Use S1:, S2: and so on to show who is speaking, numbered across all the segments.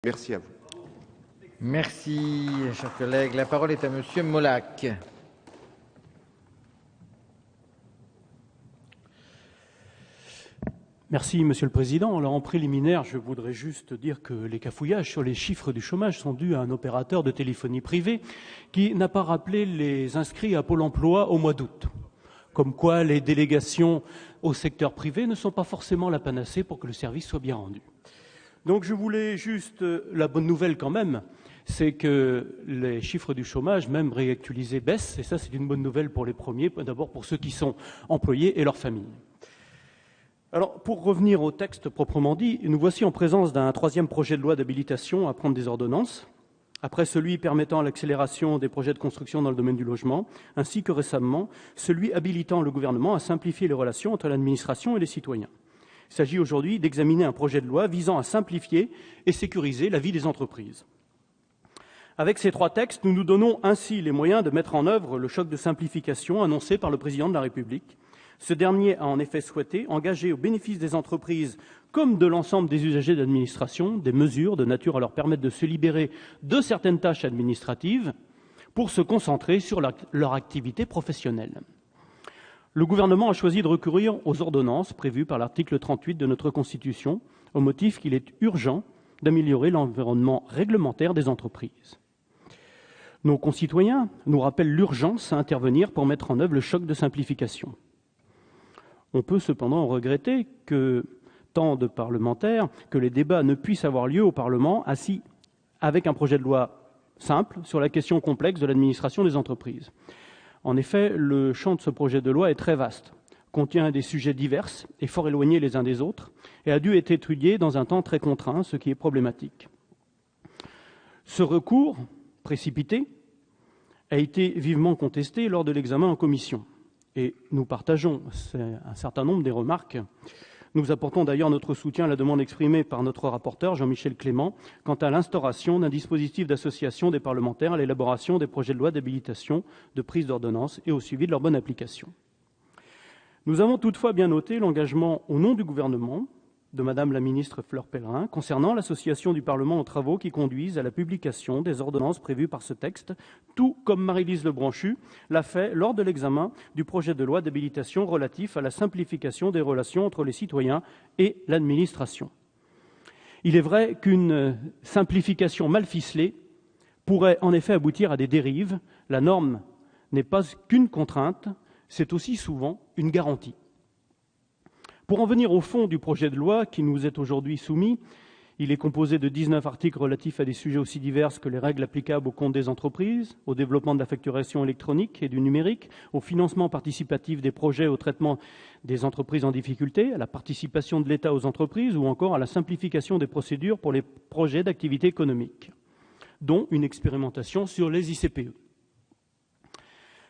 S1: Merci à vous.
S2: Merci, chers collègues. La parole est à Monsieur Molac.
S3: Merci, Monsieur le Président. Alors, en préliminaire, je voudrais juste dire que les cafouillages sur les chiffres du chômage sont dus à un opérateur de téléphonie privée qui n'a pas rappelé les inscrits à Pôle emploi au mois d'août. Comme quoi, les délégations au secteur privé ne sont pas forcément la panacée pour que le service soit bien rendu. Donc, je voulais juste, la bonne nouvelle quand même, c'est que les chiffres du chômage, même réactualisés, baissent. Et ça, c'est une bonne nouvelle pour les premiers, d'abord pour ceux qui sont employés et leurs familles. Alors, pour revenir au texte proprement dit, nous voici en présence d'un troisième projet de loi d'habilitation à prendre des ordonnances, après celui permettant l'accélération des projets de construction dans le domaine du logement, ainsi que récemment celui habilitant le gouvernement à simplifier les relations entre l'administration et les citoyens. Il s'agit aujourd'hui d'examiner un projet de loi visant à simplifier et sécuriser la vie des entreprises. Avec ces trois textes, nous nous donnons ainsi les moyens de mettre en œuvre le choc de simplification annoncé par le Président de la République. Ce dernier a en effet souhaité engager au bénéfice des entreprises comme de l'ensemble des usagers de l'administration des mesures de nature à leur permettre de se libérer de certaines tâches administratives pour se concentrer sur leur activité professionnelle. Le gouvernement a choisi de recourir aux ordonnances prévues par l'article 38 de notre Constitution, au motif qu'il est urgent d'améliorer l'environnement réglementaire des entreprises. Nos concitoyens nous rappellent l'urgence à intervenir pour mettre en œuvre le choc de simplification. On peut cependant regretter que tant de parlementaires, que les débats ne puissent avoir lieu au Parlement assis avec un projet de loi simple sur la question complexe de l'administration des entreprises. En effet, le champ de ce projet de loi est très vaste, contient des sujets divers et fort éloignés les uns des autres, et a dû être étudié dans un temps très contraint, ce qui est problématique. Ce recours précipité a été vivement contesté lors de l'examen en commission. Et nous partageons un certain nombre des remarques. Nous apportons d'ailleurs notre soutien à la demande exprimée par notre rapporteur, Jean-Michel Clément, quant à l'instauration d'un dispositif d'association des parlementaires à l'élaboration des projets de loi d'habilitation, de prise d'ordonnance et au suivi de leur bonne application. Nous avons toutefois bien noté l'engagement au nom du gouvernement de Madame la ministre Fleur Pellerin concernant l'association du Parlement aux travaux qui conduisent à la publication des ordonnances prévues par ce texte, tout comme Marie-Lise Lebranchu l'a fait lors de l'examen du projet de loi d'habilitation relatif à la simplification des relations entre les citoyens et l'administration. Il est vrai qu'une simplification mal ficelée pourrait en effet aboutir à des dérives. La norme n'est pas qu'une contrainte, c'est aussi souvent une garantie. Pour en venir au fond du projet de loi qui nous est aujourd'hui soumis, il est composé de 19 articles relatifs à des sujets aussi divers que les règles applicables au compte des entreprises, au développement de la facturation électronique et du numérique, au financement participatif des projets, au traitement des entreprises en difficulté, à la participation de l'État aux entreprises ou encore à la simplification des procédures pour les projets d'activité économique, dont une expérimentation sur les ICPE.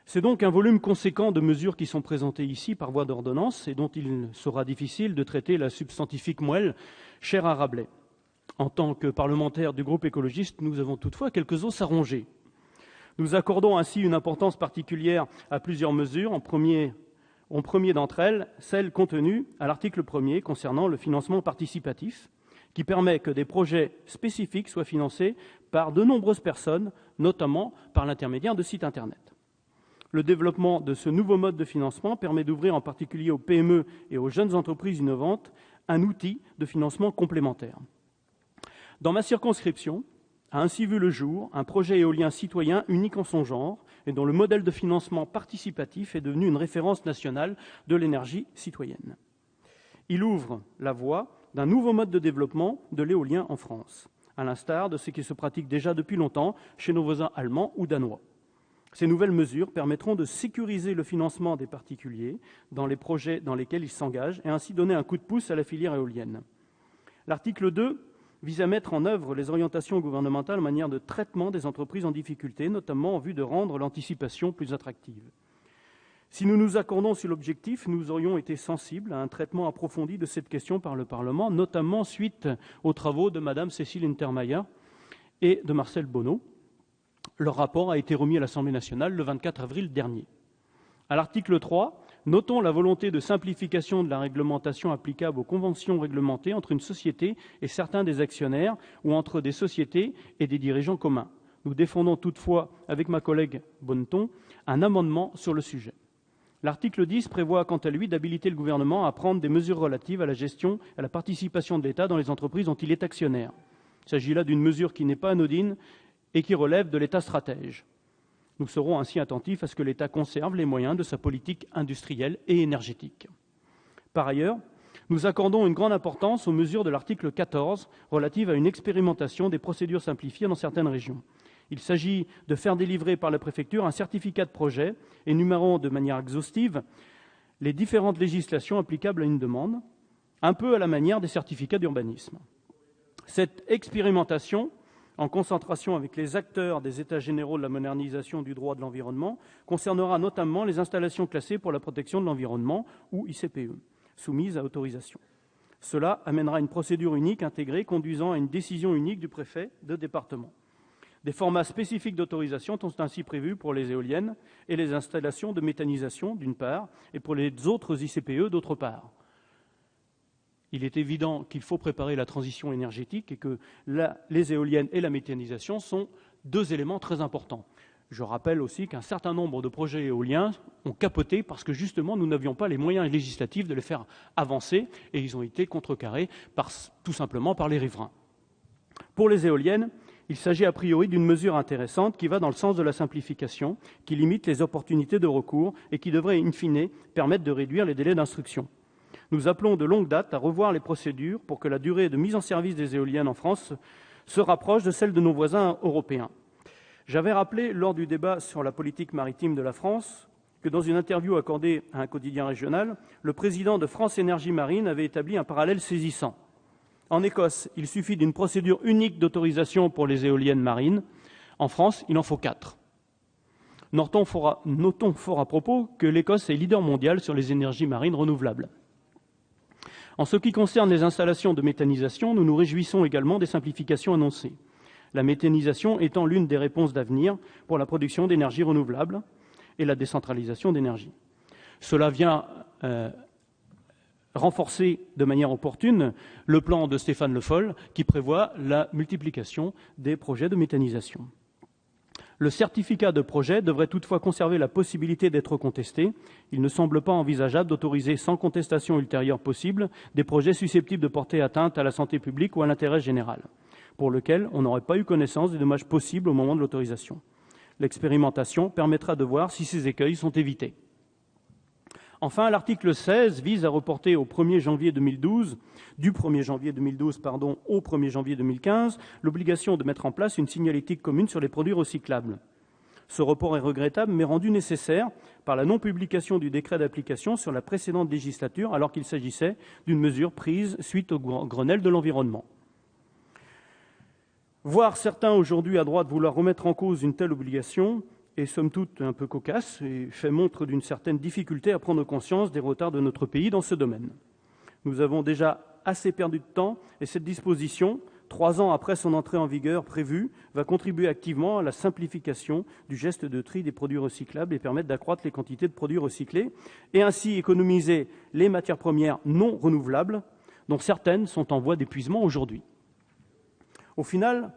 S3: C'est donc un volume conséquent de mesures qui sont présentées ici par voie d'ordonnance et dont il sera difficile de traiter la substantifique moelle chère à Rabelais. En tant que parlementaires du groupe écologiste, nous avons toutefois quelques os à ronger. Nous accordons ainsi une importance particulière à plusieurs mesures. En premier d'entre elles, celle contenue à l'article 1er concernant le financement participatif, qui permet que des projets spécifiques soient financés par de nombreuses personnes, notamment par l'intermédiaire de sites Internet. Le développement de ce nouveau mode de financement permet d'ouvrir en particulier aux PME et aux jeunes entreprises innovantes un outil de financement complémentaire. Dans ma circonscription, a ainsi vu le jour un projet éolien citoyen unique en son genre et dont le modèle de financement participatif est devenu une référence nationale de l'énergie citoyenne. Il ouvre la voie d'un nouveau mode de développement de l'éolien en France, à l'instar de ce qui se pratique déjà depuis longtemps chez nos voisins allemands ou danois. Ces nouvelles mesures permettront de sécuriser le financement des particuliers dans les projets dans lesquels ils s'engagent et ainsi donner un coup de pouce à la filière éolienne. L'article 2 vise à mettre en œuvre les orientations gouvernementales en matière de traitement des entreprises en difficulté, notamment en vue de rendre l'anticipation plus attractive. Si nous nous accordons sur l'objectif, nous aurions été sensibles à un traitement approfondi de cette question par le Parlement, notamment suite aux travaux de Mme Cécile Untermaier et de Marcel Bonneau. Leur rapport a été remis à l'Assemblée nationale le 24 avril dernier. À l'article 3, Notons la volonté de simplification de la réglementation applicable aux conventions réglementées entre une société et certains des actionnaires ou entre des sociétés et des dirigeants communs. Nous défendons toutefois, avec ma collègue Bonneton, un amendement sur le sujet. L'article 10 prévoit quant à lui d'habiliter le gouvernement à prendre des mesures relatives à la gestion et à la participation de l'État dans les entreprises dont il est actionnaire. Il s'agit là d'une mesure qui n'est pas anodine et qui relève de l'État stratège. Nous serons ainsi attentifs à ce que l'État conserve les moyens de sa politique industrielle et énergétique. Par ailleurs, nous accordons une grande importance aux mesures de l'article 14 relatives à une expérimentation des procédures simplifiées dans certaines régions. Il s'agit de faire délivrer par la préfecture un certificat de projet énumérant de manière exhaustive les différentes législations applicables à une demande, un peu à la manière des certificats d'urbanisme. Cette expérimentation, en concentration avec les acteurs des États généraux de la modernisation du droit de l'environnement, concernera notamment les installations classées pour la protection de l'environnement, ou ICPE, soumises à autorisation. Cela amènera une procédure unique intégrée conduisant à une décision unique du préfet de département. Des formats spécifiques d'autorisation sont ainsi prévus pour les éoliennes et les installations de méthanisation, d'une part, et pour les autres ICPE, d'autre part. Il est évident qu'il faut préparer la transition énergétique et que les éoliennes et la méthanisation sont deux éléments très importants. Je rappelle aussi qu'un certain nombre de projets éoliens ont capoté parce que justement nous n'avions pas les moyens législatifs de les faire avancer et ils ont été contrecarrés tout simplement par les riverains. Pour les éoliennes, il s'agit a priori d'une mesure intéressante qui va dans le sens de la simplification, qui limite les opportunités de recours et qui devrait, in fine, permettre de réduire les délais d'instruction. Nous appelons de longue date à revoir les procédures pour que la durée de mise en service des éoliennes en France se rapproche de celle de nos voisins européens. J'avais rappelé lors du débat sur la politique maritime de la France que dans une interview accordée à un quotidien régional, le président de France Énergie Marine avait établi un parallèle saisissant. En Écosse, il suffit d'une procédure unique d'autorisation pour les éoliennes marines. En France, il en faut 4. Notons fort à propos que l'Écosse est leader mondial sur les énergies marines renouvelables. En ce qui concerne les installations de méthanisation, nous nous réjouissons également des simplifications annoncées. La méthanisation étant l'une des réponses d'avenir pour la production d'énergie renouvelable et la décentralisation d'énergie. Cela vient renforcer de manière opportune le plan de Stéphane Le Foll qui prévoit la multiplication des projets de méthanisation. Le certificat de projet devrait toutefois conserver la possibilité d'être contesté. Il ne semble pas envisageable d'autoriser sans contestation ultérieure possible des projets susceptibles de porter atteinte à la santé publique ou à l'intérêt général, pour lequel on n'aurait pas eu connaissance des dommages possibles au moment de l'autorisation. L'expérimentation permettra de voir si ces écueils sont évités. Enfin, l'article 16 vise à reporter du 1er janvier 2012 au 1er janvier 2015 l'obligation de mettre en place une signalétique commune sur les produits recyclables. Ce report est regrettable, mais rendu nécessaire par la non-publication du décret d'application sur la précédente législature, alors qu'il s'agissait d'une mesure prise suite au Grenelle de l'environnement. Voir certains aujourd'hui à droite vouloir remettre en cause une telle obligation est somme toute un peu cocasse et fait montre d'une certaine difficulté à prendre conscience des retards de notre pays dans ce domaine. Nous avons déjà assez perdu de temps et cette disposition, 3 ans après son entrée en vigueur prévue, va contribuer activement à la simplification du geste de tri des produits recyclables et permettre d'accroître les quantités de produits recyclés et ainsi économiser les matières premières non renouvelables dont certaines sont en voie d'épuisement aujourd'hui. Au final,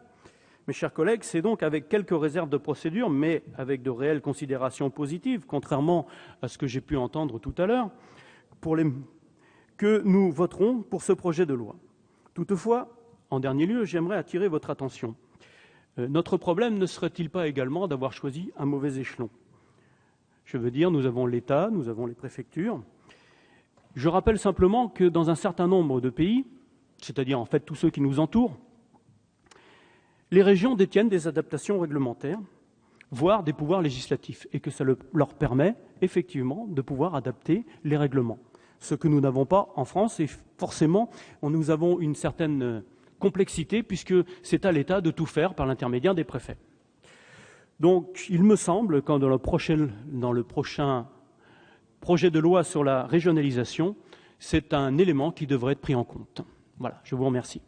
S3: mes chers collègues, c'est donc avec quelques réserves de procédure, mais avec de réelles considérations positives, contrairement à ce que j'ai pu entendre tout à l'heure, que nous voterons pour ce projet de loi. Toutefois, en dernier lieu, j'aimerais attirer votre attention. Notre problème ne serait-il pas également d'avoir choisi un mauvais échelon ? Je veux dire, nous avons l'État, nous avons les préfectures. Je rappelle simplement que dans un certain nombre de pays, c'est-à-dire en fait tous ceux qui nous entourent, les régions détiennent des adaptations réglementaires, voire des pouvoirs législatifs, et que ça leur permet effectivement de pouvoir adapter les règlements. Ce que nous n'avons pas en France, et forcément, nous avons une certaine complexité, puisque c'est à l'État de tout faire par l'intermédiaire des préfets. Donc, il me semble que dans le prochain projet de loi sur la régionalisation, c'est un élément qui devrait être pris en compte. Voilà, je vous remercie.